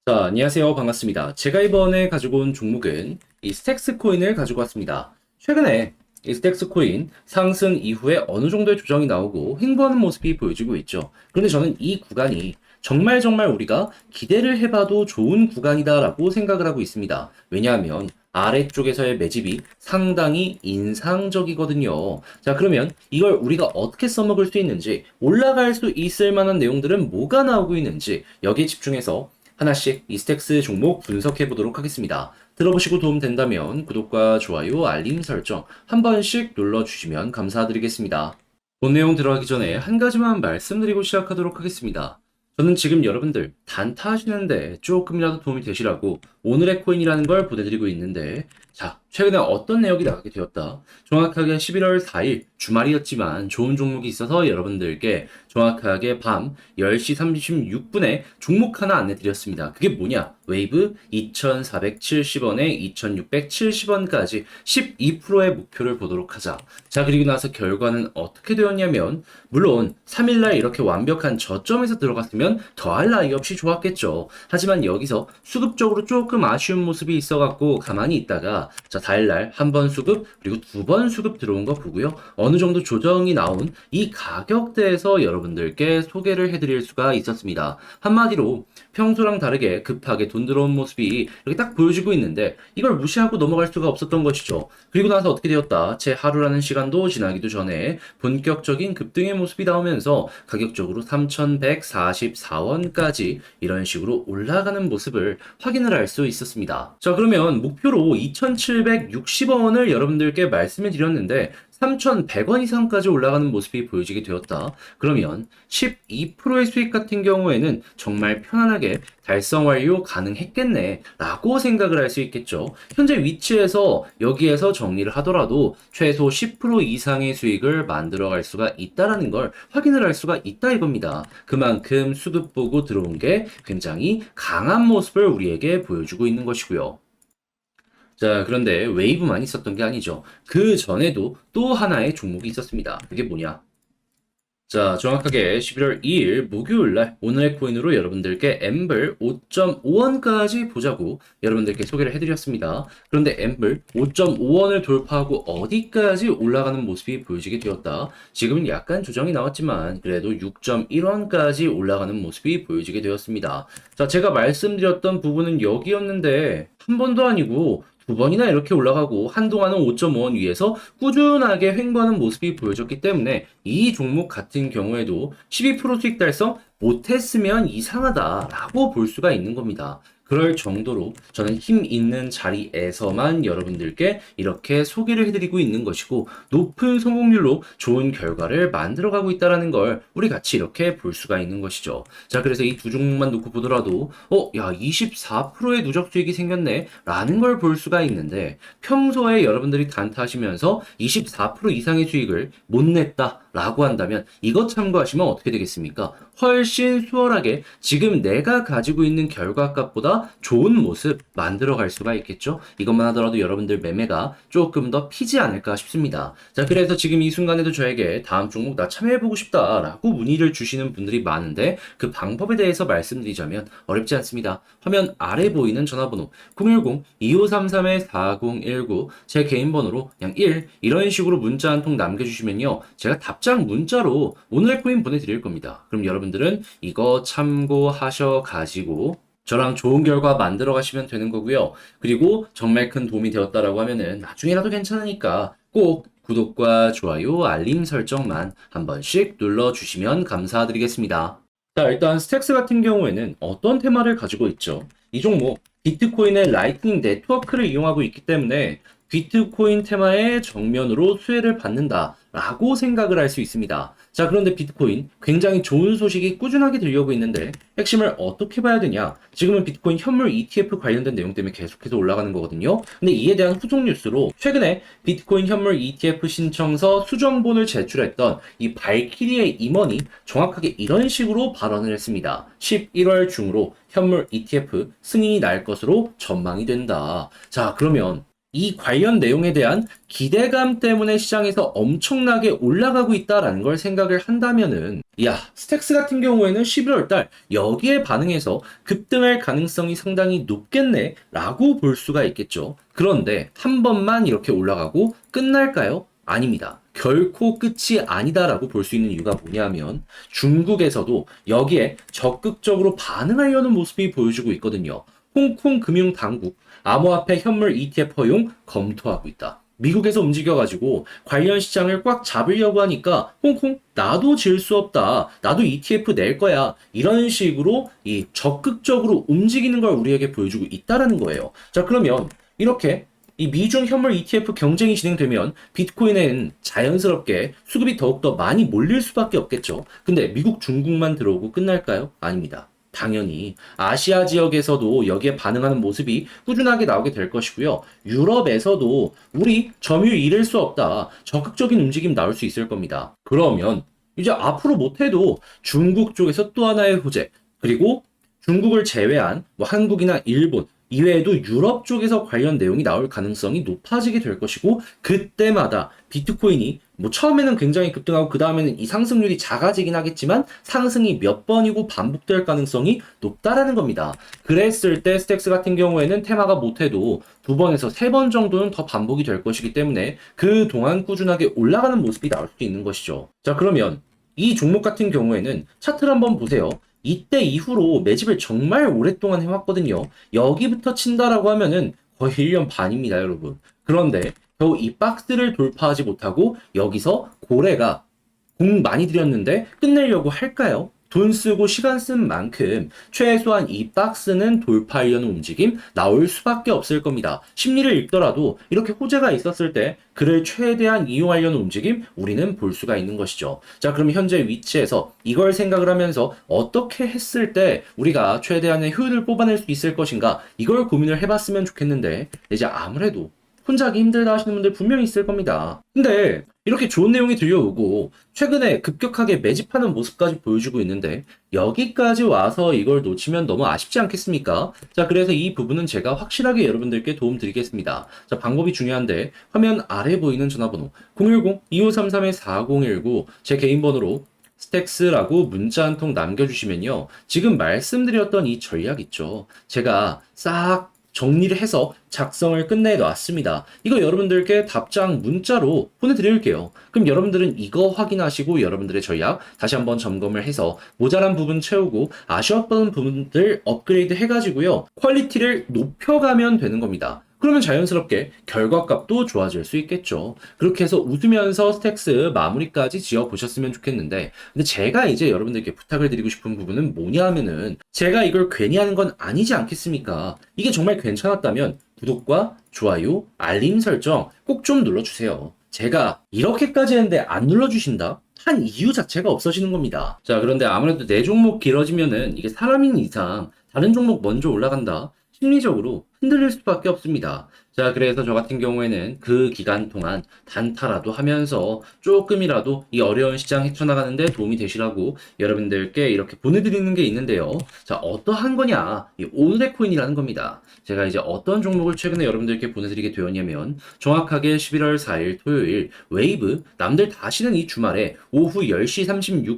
자, 안녕하세요. 반갑습니다. 제가 이번에 가지고 온 종목은 이 스택스 코인을 가지고 왔습니다. 최근에 이 스택스 코인 상승 이후에 어느 정도의 조정이 나오고 횡보하는 모습이 보여지고 있죠. 그런데 저는 이 구간이 정말 우리가 기대를 해봐도 좋은 구간이다라고 생각을 하고 있습니다. 왜냐하면 아래쪽에서의 매집이 상당히 인상적이거든요. 자, 그러면 이걸 우리가 어떻게 써먹을 수 있는지, 올라갈 수 있을 만한 내용들은 뭐가 나오고 있는지 여기에 집중해서 하나씩 이스택스 종목 분석해 보도록 하겠습니다. 들어보시고 도움 된다면 구독과 좋아요, 알림 설정 한 번씩 눌러주시면 감사드리겠습니다. 본 내용 들어가기 전에 한 가지만 말씀드리고 시작하도록 하겠습니다. 저는 지금 여러분들 단타 하시는데 조금이라도 도움이 되시라고 오늘의 코인이라는 걸 보내드리고 있는데, 자, 최근에 어떤 내역이 나가게 되었다. 정확하게 11월 4일 주말이었지만 좋은 종목이 있어서 여러분들께 정확하게 밤 10시 36분에 종목 하나 안내 드렸습니다. 그게 뭐냐? 웨이브 2,470원에 2,670원까지 12%의 목표를 보도록 하자. 자, 그리고 나서 결과는 어떻게 되었냐면, 물론 3일날 이렇게 완벽한 저점에서 들어갔으면 더할 나위 없이 좋았겠죠. 하지만 여기서 수급적으로 조금 아쉬운 모습이 있어갖고 가만히 있다가, 자, 4일날 한 번 수급 그리고 두 번 수급 들어온 거 보고요. 어느 정도 조정이 나온 이 가격대에서 여러분들께 소개를 해드릴 수가 있었습니다. 한마디로 평소랑 다르게 급하게 돈 들어온 모습이 이렇게 딱 보여지고 있는데 이걸 무시하고 넘어갈 수가 없었던 것이죠. 그리고 나서 어떻게 되었다? 제 하루라는 시간도 지나기도 전에 본격적인 급등의 모습이 나오면서 가격적으로 3,144원까지 이런 식으로 올라가는 모습을 확인을 할 수 있었습니다. 자, 그러면 목표로 2,760원을 여러분들께 말씀을 드렸는데 3,100원 이상까지 올라가는 모습이 보여지게 되었다. 그러면 12%의 수익 같은 경우에는 정말 편안하게 달성 완료 가능했겠네 라고 생각을 할 수 있겠죠. 현재 위치에서 여기에서 정리를 하더라도 최소 10% 이상의 수익을 만들어 갈 수가 있다라는 걸 확인을 할 수가 있다 이겁니다. 그만큼 수급 보고 들어온 게 굉장히 강한 모습을 우리에게 보여주고 있는 것이고요. 자, 그런데 웨이브만 있었던 게 아니죠. 그 전에도 또 하나의 종목이 있었습니다. 그게 뭐냐? 자, 정확하게 11월 2일 목요일 날 오늘의 코인으로 여러분들께 엠블 5.5원까지 보자고 여러분들께 소개를 해드렸습니다. 그런데 엠블 5.5원을 돌파하고 어디까지 올라가는 모습이 보여지게 되었다. 지금은 약간 조정이 나왔지만 그래도 6.1원까지 올라가는 모습이 보여지게 되었습니다. 자, 제가 말씀드렸던 부분은 여기였는데 한 번도 아니고 두 번이나 이렇게 올라가고 한동안은 5.5원 위에서 꾸준하게 횡보하는 모습이 보여졌기 때문에 이 종목 같은 경우에도 12% 수익 달성 못했으면 이상하다라고 볼 수가 있는 겁니다. 그럴 정도로 저는 힘 있는 자리에서만 여러분들께 이렇게 소개를 해드리고 있는 것이고, 높은 성공률로 좋은 결과를 만들어가고 있다는 걸 우리 같이 이렇게 볼 수가 있는 것이죠. 자, 그래서 이 두 종목만 놓고 보더라도 야, 24%의 누적 수익이 생겼네 라는 걸 볼 수가 있는데, 평소에 여러분들이 단타하시면서 24% 이상의 수익을 못 냈다 라고 한다면 이것 참고하시면 어떻게 되겠습니까? 훨씬 수월하게 지금 내가 가지고 있는 결과값보다 좋은 모습 만들어 갈 수가 있겠죠? 이것만 하더라도 여러분들 매매가 조금 더 피지 않을까 싶습니다. 자, 그래서 지금 이 순간에도 저에게 다음 종목 나 참여해보고 싶다 라고 문의를 주시는 분들이 많은데, 그 방법에 대해서 말씀드리자면 어렵지 않습니다. 화면 아래 보이는 전화번호 010-2533-4019 제 개인 번호로 그냥 1 이런 식으로 문자 한 통 남겨주시면요, 제가 답장 문자로 오늘의 코인 보내드릴 겁니다. 그럼 여러분들은 이거 참고하셔 가지고 저랑 좋은 결과 만들어 가시면 되는 거고요. 그리고 정말 큰 도움이 되었다라고 하면은 나중에라도 괜찮으니까 꼭 구독과 좋아요, 알림 설정만 한 번씩 눌러주시면 감사드리겠습니다. 자, 일단 스택스 같은 경우에는 어떤 테마를 가지고 있죠? 이 종목 비트코인의 라이트닝 네트워크를 이용하고 있기 때문에 비트코인 테마의 정면으로 수혜를 받는다라고 생각을 할 수 있습니다. 자, 그런데 비트코인 굉장히 좋은 소식이 꾸준하게 들려오고 있는데 핵심을 어떻게 봐야 되냐? 지금은 비트코인 현물 ETF 관련된 내용 때문에 계속해서 올라가는 거거든요. 근데 이에 대한 후속 뉴스로 최근에 비트코인 현물 ETF 신청서 수정본을 제출했던 이 발키리의 임원이 정확하게 이런 식으로 발언을 했습니다. 11월 중으로 현물 ETF 승인이 날 것으로 전망이 된다. 자, 그러면 이 관련 내용에 대한 기대감 때문에 시장에서 엄청나게 올라가고 있다라는 걸 생각을 한다면은, 야, 스택스 같은 경우에는 11월 달 여기에 반응해서 급등할 가능성이 상당히 높겠네 라고 볼 수가 있겠죠. 그런데 한 번만 이렇게 올라가고 끝날까요? 아닙니다. 결코 끝이 아니다라고 볼 수 있는 이유가 뭐냐면 중국에서도 여기에 적극적으로 반응하려는 모습이 보여주고 있거든요. 홍콩 금융당국 암호화폐 현물 ETF 허용 검토하고 있다. 미국에서 움직여가지고 관련 시장을 꽉 잡으려고 하니까 홍콩 나도 질 수 없다. 나도 ETF 낼 거야. 이런 식으로 이 적극적으로 움직이는 걸 우리에게 보여주고 있다라는 거예요. 자, 그러면 이렇게 이 미중 현물 ETF 경쟁이 진행되면 비트코인은 자연스럽게 수급이 더욱더 많이 몰릴 수밖에 없겠죠. 근데 미국, 중국만 들어오고 끝날까요? 아닙니다. 당연히 아시아 지역에서도 여기에 반응하는 모습이 꾸준하게 나오게 될 것이고요. 유럽에서도 우리 점유율 잃을 수 없다. 적극적인 움직임 나올 수 있을 겁니다. 그러면 이제 앞으로 못해도 중국 쪽에서 또 하나의 호재, 그리고 중국을 제외한 뭐 한국이나 일본 이외에도 유럽 쪽에서 관련 내용이 나올 가능성이 높아지게 될 것이고, 그때마다 비트코인이 뭐 처음에는 굉장히 급등하고 그 다음에는 이 상승률이 작아지긴 하겠지만 상승이 몇 번이고 반복될 가능성이 높다라는 겁니다. 그랬을 때 스택스 같은 경우에는 테마가 못해도 2번에서 3번 정도는 더 반복이 될 것이기 때문에 그동안 꾸준하게 올라가는 모습이 나올 수 있는 것이죠. 자, 그러면 이 종목 같은 경우에는 차트를 한번 보세요. 이때 이후로 매집을 정말 오랫동안 해왔거든요. 여기부터 친다라고 하면은 거의 1년 반입니다, 여러분. 그런데 겨우 이 박스를 돌파하지 못하고 여기서 고래가 공 많이 들였는데 끝내려고 할까요? 돈 쓰고 시간 쓴 만큼 최소한 이 박스는 돌파하려는 움직임 나올 수밖에 없을 겁니다. 심리를 읽더라도 이렇게 호재가 있었을 때 그를 최대한 이용하려는 움직임 우리는 볼 수가 있는 것이죠. 자, 그럼 현재 위치에서 이걸 생각을 하면서 어떻게 했을 때 우리가 최대한의 효율을 뽑아낼 수 있을 것인가, 이걸 고민을 해봤으면 좋겠는데 이제 아무래도 혼자 하기 힘들다 하시는 분들 분명히 있을 겁니다. 근데 이렇게 좋은 내용이 들려오고 최근에 급격하게 매집하는 모습까지 보여주고 있는데 여기까지 와서 이걸 놓치면 너무 아쉽지 않겠습니까? 자, 그래서 이 부분은 제가 확실하게 여러분들께 도움 드리겠습니다. 자, 방법이 중요한데 화면 아래 보이는 전화번호 010-2533-4019 제 개인 번호로 스택스라고 문자 한 통 남겨주시면요, 지금 말씀드렸던 이 전략 있죠, 제가 싹 정리를 해서 작성을 끝내 놨습니다. 이거 여러분들께 답장 문자로 보내드릴게요. 그럼 여러분들은 이거 확인하시고 여러분들의 전략 다시 한번 점검을 해서 모자란 부분 채우고 아쉬웠던 부분들 업그레이드 해가지고요, 퀄리티를 높여가면 되는 겁니다. 그러면 자연스럽게 결과값도 좋아질 수 있겠죠. 그렇게 해서 웃으면서 스택스 마무리까지 지어보셨으면 좋겠는데, 근데 제가 이제 여러분들께 부탁을 드리고 싶은 부분은 뭐냐 하면은, 제가 이걸 괜히 하는 건 아니지 않겠습니까? 이게 정말 괜찮았다면 구독과 좋아요, 알림 설정 꼭 좀 눌러주세요. 제가 이렇게까지 했는데 안 눌러주신다? 한 이유 자체가 없어지는 겁니다. 자, 그런데 아무래도 내 종목 길어지면은 이게 사람인 이상 다른 종목 먼저 올라간다, 심리적으로 흔들릴 수밖에 없습니다. 자, 그래서 저 같은 경우에는 그 기간 동안 단타라도 하면서 조금이라도 이 어려운 시장 헤쳐나가는데 도움이 되시라고 여러분들께 이렇게 보내드리는 게 있는데요. 자, 어떠한 거냐? 이 오늘의 코인이라는 겁니다. 제가 이제 어떤 종목을 최근에 여러분들께 보내드리게 되었냐면, 정확하게 11월 4일 토요일 웨이브 남들 다 쉬는 이 주말에 오후 10시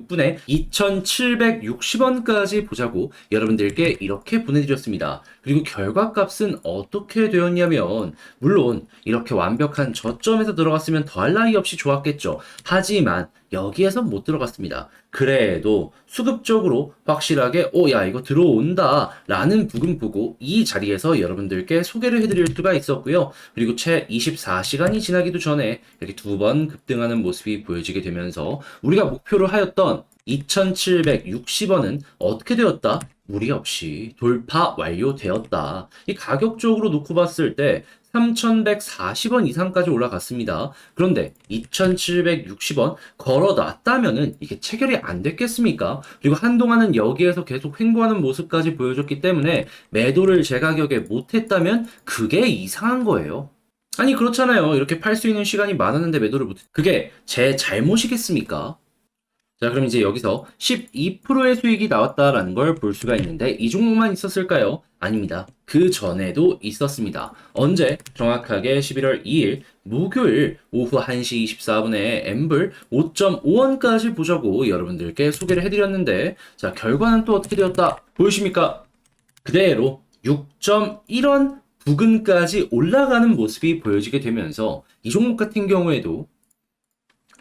36분에 2,760원까지 보자고 여러분들께 이렇게 보내드렸습니다. 그리고 결과값은 어떻게 되었냐면, 물론 이렇게 완벽한 저점에서 들어갔으면 더할 나위 없이 좋았겠죠. 하지만 여기에서 못 들어갔습니다. 그래도 수급적으로 확실하게 야, 이거 들어온다 라는 부분 보고 이 자리에서 여러분들께 소개를 해드릴 수가 있었고요. 그리고 채 24시간이 지나기도 전에 이렇게 2번 급등하는 모습이 보여지게 되면서 우리가 목표로 하였던 2,760원은 어떻게 되었다? 무리 없이 돌파 완료되었다. 이 가격적으로 놓고 봤을 때 3,140원 이상까지 올라갔습니다. 그런데 2,760원 걸어놨다면은 이게 체결이 안 됐겠습니까? 그리고 한동안은 여기에서 계속 횡보하는 모습까지 보여줬기 때문에 매도를 제 가격에 못했다면 그게 이상한 거예요. 아니, 그렇잖아요. 이렇게 팔 수 있는 시간이 많았는데 매도를 못했. 그게 제 잘못이겠습니까? 자, 그럼 이제 여기서 12%의 수익이 나왔다라는 걸 볼 수가 있는데 이 종목만 있었을까요? 아닙니다. 그 전에도 있었습니다. 언제? 정확하게 11월 2일 목요일 오후 1시 24분에 엠블 5.5원까지 보자고 여러분들께 소개를 해드렸는데 자, 결과는 또 어떻게 되었다? 보이십니까? 그대로 6.1원 부근까지 올라가는 모습이 보여지게 되면서 이 종목 같은 경우에도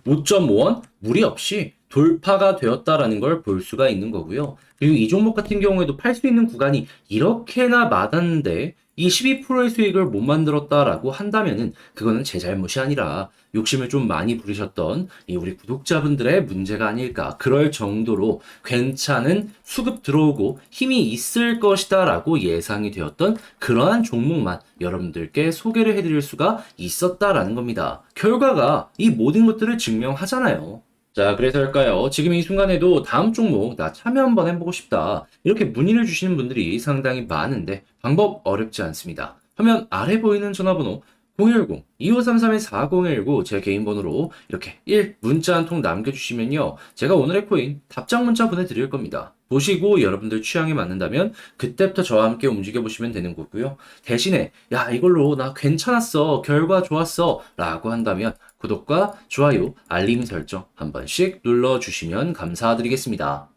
5.5원 무리 없이 돌파가 되었다라는 걸 볼 수가 있는 거고요. 그리고 이 종목 같은 경우에도 팔 수 있는 구간이 이렇게나 많았는데 이 12%의 수익을 못 만들었다라고 한다면은 그거는 제 잘못이 아니라 욕심을 좀 많이 부리셨던 이 우리 구독자분들의 문제가 아닐까. 그럴 정도로 괜찮은 수급 들어오고 힘이 있을 것이다라고 예상이 되었던 그러한 종목만 여러분들께 소개를 해드릴 수가 있었다라는 겁니다. 결과가 이 모든 것들을 증명하잖아요. 자, 그래서일까요? 지금 이 순간에도 다음 종목 나 참여 한번 해보고 싶다. 이렇게 문의를 주시는 분들이 상당히 많은데 방법 어렵지 않습니다. 화면 아래 보이는 전화번호 010-2533-4019 제 개인 번호로 이렇게 1 문자 한 통 남겨주시면요. 제가 오늘의 코인 답장 문자 보내드릴 겁니다. 보시고 여러분들 취향에 맞는다면 그때부터 저와 함께 움직여보시면 되는 거고요. 대신에 야 이걸로 나 괜찮았어 결과 좋았어 라고 한다면 구독과 좋아요, 알림 설정 한 번씩 눌러주시면 감사드리겠습니다.